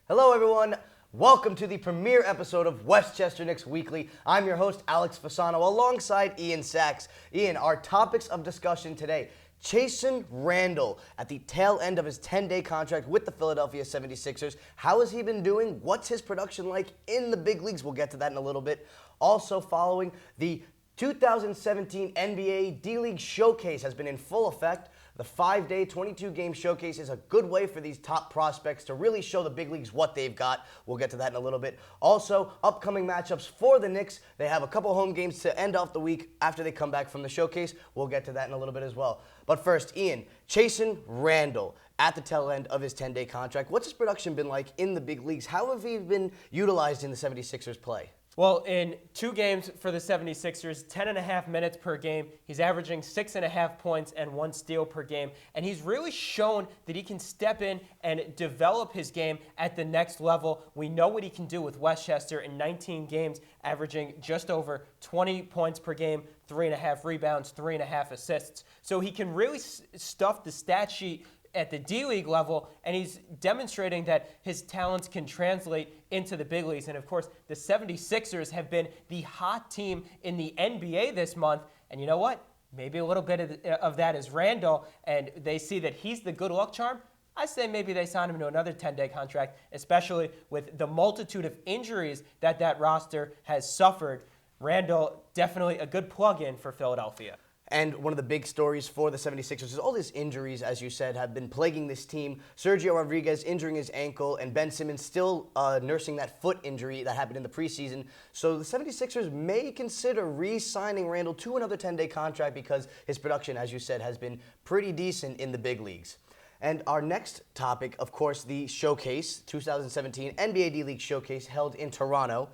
Hello, everyone. Welcome to the premiere episode of Westchester Knicks Weekly. I'm your host, Alex Fasano, alongside Ian Sachs. Ian, our topics of discussion today. Chasson Randle at the tail end of his 10-day contract with the Philadelphia 76ers. How has he been doing? What's his production like in the big leagues? We'll get to that in a little bit. Also following, the 2017 NBA D-League Showcase has been in full effect. The 5-day, 22-game showcase is a good way for these top prospects to really show the big leagues what they've got. We'll get to that in a little bit. Also, upcoming matchups for the Knicks. They have a couple home games to end off the week after they come back from the showcase. We'll get to that in a little bit as well. But first, Ian, Chasson Randle at the tail end of his 10-day contract. What's his production been like in the big leagues? How have he been utilized in the 76ers play? Well, in 2 games for the 76ers, 10.5 minutes per game, he's averaging 6.5 points and 1 steal per game. And he's really shown that he can step in and develop his game at the next level. We know what he can do with Westchester in 19 games, averaging just over 20 points per game, 3.5 rebounds, 3.5 assists. So he can really stuff the stat sheet at the D-League level, and he's demonstrating that his talents can translate into the big leagues. And, of course, the 76ers have been the hot team in the NBA this month. And you know what? Maybe a little bit of that is Randle, and they see that he's the good luck charm. I say maybe they sign him to another 10-day contract, especially with the multitude of injuries that roster has suffered. Randle, definitely a good plug-in for Philadelphia. And one of the big stories for the 76ers is all these injuries, as you said, have been plaguing this team. Sergio Rodriguez injuring his ankle, and Ben Simmons still nursing that foot injury that happened in the preseason. So the 76ers may consider re-signing Randle to another 10-day contract because his production, as you said, has been pretty decent in the big leagues. And our next topic, of course, the Showcase, 2017 NBA D-League Showcase held in Toronto,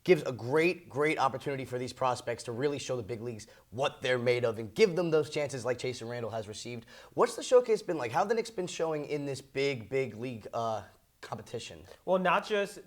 gives a great opportunity for these prospects to really show the big leagues what they're made of and give them those chances like Chasson Randle has received. What's the showcase been like? How have the Knicks been showing in this big league competition? Well, not just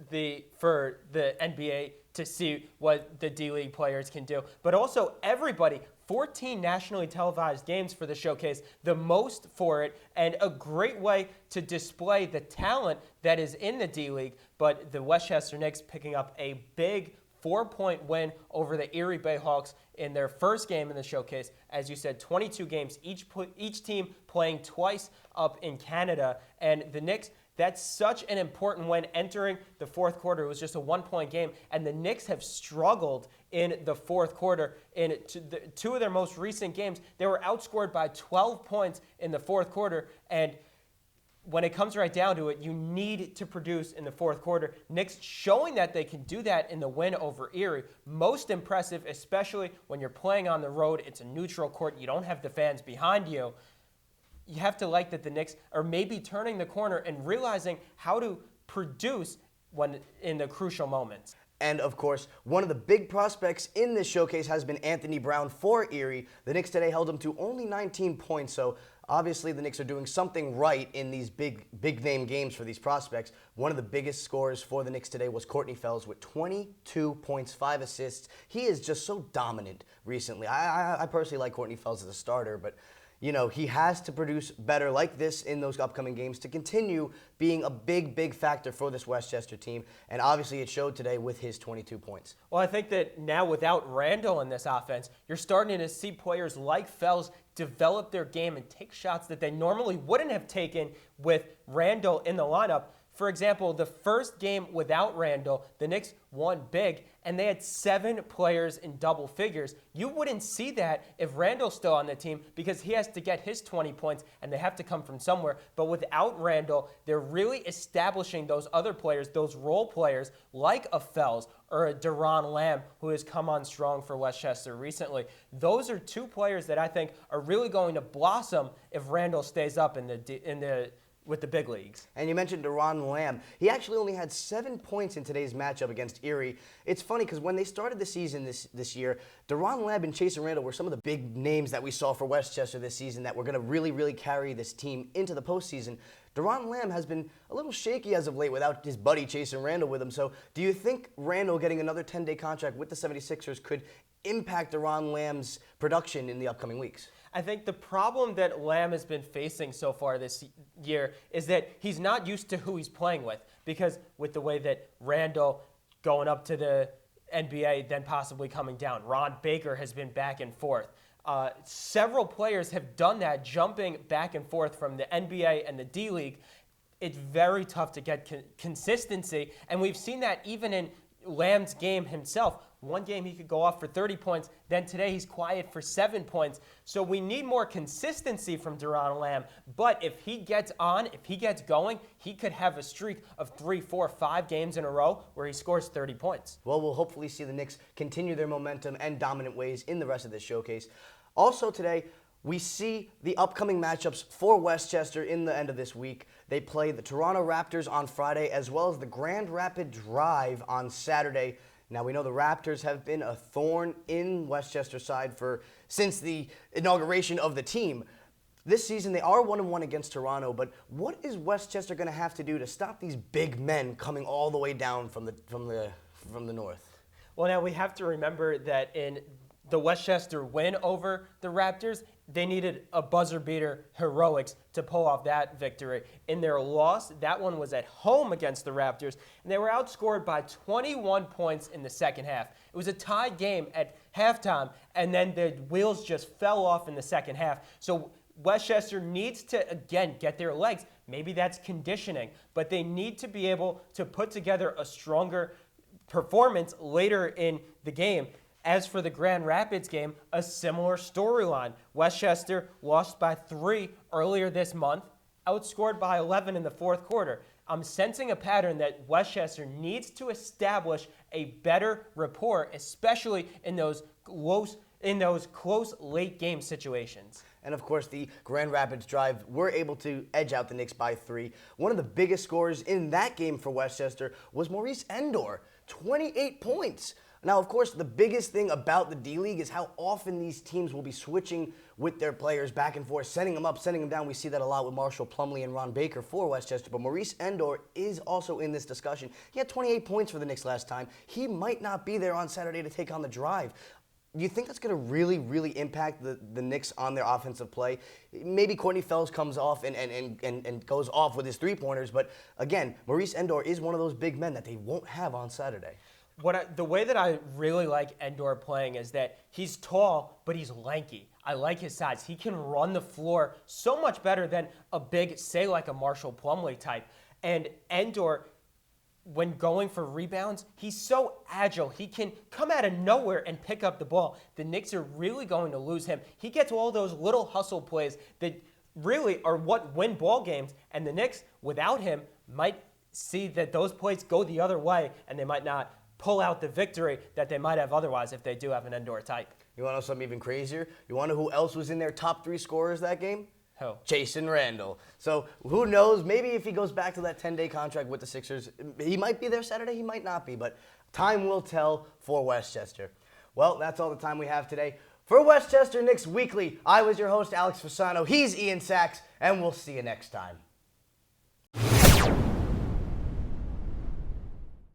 for the NBA to see what the D-League players can do, but also everybody. 14 nationally televised games for the showcase, the most for it, and a great way to display the talent that is in the D-League. But the Westchester Knicks picking up a big 4-point win over the Erie Bayhawks in their first game in the showcase. As you said, 22 games, each team playing twice up in Canada. And the Knicks, that's such an important win entering the fourth quarter. It was just a 1-point game, and the Knicks have struggled in the fourth quarter. In 2 of their most recent games, they were outscored by 12 points in the fourth quarter, and when it comes right down to it, you need to produce in the fourth quarter. Knicks showing that they can do that in the win over Erie. Most impressive, especially when you're playing on the road. It's a neutral court. You don't have the fans behind you. You have to like that the Knicks are maybe turning the corner and realizing how to produce when in the crucial moments. And, of course, one of the big prospects in this showcase has been Anthony Brown for Erie. The Knicks today held him to only 19 points, so obviously the Knicks are doing something right in these big-name games for these prospects. One of the biggest scorers for the Knicks today was Courtney Fells with 22 points, 5 assists. He is just so dominant recently. I personally like Courtney Fells as a starter, but you know, he has to produce better like this in those upcoming games to continue being a big factor for this Westchester team. And obviously it showed today with his 22 points. Well, I think that now without Randle in this offense, you're starting to see players like Fells develop their game and take shots that they normally wouldn't have taken with Randle in the lineup. For example, the first game without Randle, the Knicks won big, and they had 7 players in double figures. You wouldn't see that if Randle's still on the team because he has to get his 20 points, and they have to come from somewhere. But without Randle, they're really establishing those other players, those role players, like a Fells or a Doron Lamb, who has come on strong for Westchester recently. Those are 2 players that I think are really going to blossom if Randle stays up with the big leagues. And you mentioned Doron Lamb. He actually only had 7 points in today's matchup against Erie. It's funny because when they started the season this year, Doron Lamb and Chasson Randle were some of the big names that we saw for Westchester this season that were going to really carry this team into the postseason. Doron Lamb has been a little shaky as of late without his buddy Chasson Randle with him. So do you think Randle getting another 10-day contract with the 76ers could impact Doron Lamb's production in the upcoming weeks? I think the problem that Lamb has been facing so far this year is that he's not used to who he's playing with, because with the way that Randall going up to the NBA, then possibly coming down, Ron Baker has been back and forth. Several players have done that, jumping back and forth from the NBA and the D-League. It's very tough to get consistency, and we've seen that even in Lamb's game himself. One game he could go off for 30 points, then today he's quiet for 7 points. So we need more consistency from Doron Lamb, but if he gets on, if he gets going, he could have a streak of 3, 4, 5 games in a row where he scores 30 points. Well, we'll hopefully see the Knicks continue their momentum and dominant ways in the rest of this showcase. Also today, we see the upcoming matchups for Westchester in the end of this week. They play the Toronto Raptors on Friday, as well as the Grand Rapid Drive on Saturday. Now, we know the Raptors have been a thorn in Westchester's side since the inauguration of the team. This season, they are 1-1 against Toronto, but what is Westchester going to have to do to stop these big men coming all the way down from the north? Well, now we have to remember that in the Westchester win over the Raptors, they needed a buzzer-beater heroics to pull off that victory. In their loss, that one was at home against the Raptors, and they were outscored by 21 points in the second half. It was a tied game at halftime, and then the wheels just fell off in the second half. So Westchester needs to, again, get their legs. Maybe that's conditioning, but they need to be able to put together a stronger performance later in the game. As for the Grand Rapids game, a similar storyline. Westchester lost by 3 earlier this month, outscored by 11 in the fourth quarter. I'm sensing a pattern that Westchester needs to establish a better rapport, especially in those close late game situations. And of course, the Grand Rapids Drive were able to edge out the Knicks by 3. One of the biggest scorers in that game for Westchester was Maurice Endor, 28 points. Now, of course, the biggest thing about the D-League is how often these teams will be switching with their players back and forth, sending them up, sending them down. We see that a lot with Marshall Plumlee and Ron Baker for Westchester, but Maurice Endor is also in this discussion. He had 28 points for the Knicks last time. He might not be there on Saturday to take on the Drive. Do you think that's going to really, really impact the Knicks on their offensive play? Maybe Courtney Fells comes off and goes off with his three-pointers, but again, Maurice Endor is one of those big men that they won't have on Saturday. The way that I really like Endor playing is that he's tall, but he's lanky. I like his size. He can run the floor so much better than a big, say like a Marshall Plumlee type. And Endor, when going for rebounds, he's so agile. He can come out of nowhere and pick up the ball. The Knicks are really going to lose him. He gets all those little hustle plays that really are what win ball games. And the Knicks, without him, might see that those plays go the other way, and they might not pull out the victory that they might have otherwise if they do have an Endor type. You want to know something even crazier? You want to know who else was in their top 3 scorers that game? Who? Chasson Randall. So who knows? Maybe if he goes back to that 10-day contract with the Sixers, he might be there Saturday, he might not be, but time will tell for Westchester. Well, that's all the time we have today. For Westchester Knicks Weekly, I was your host, Alex Fasano. He's Ian Sachs, and we'll see you next time.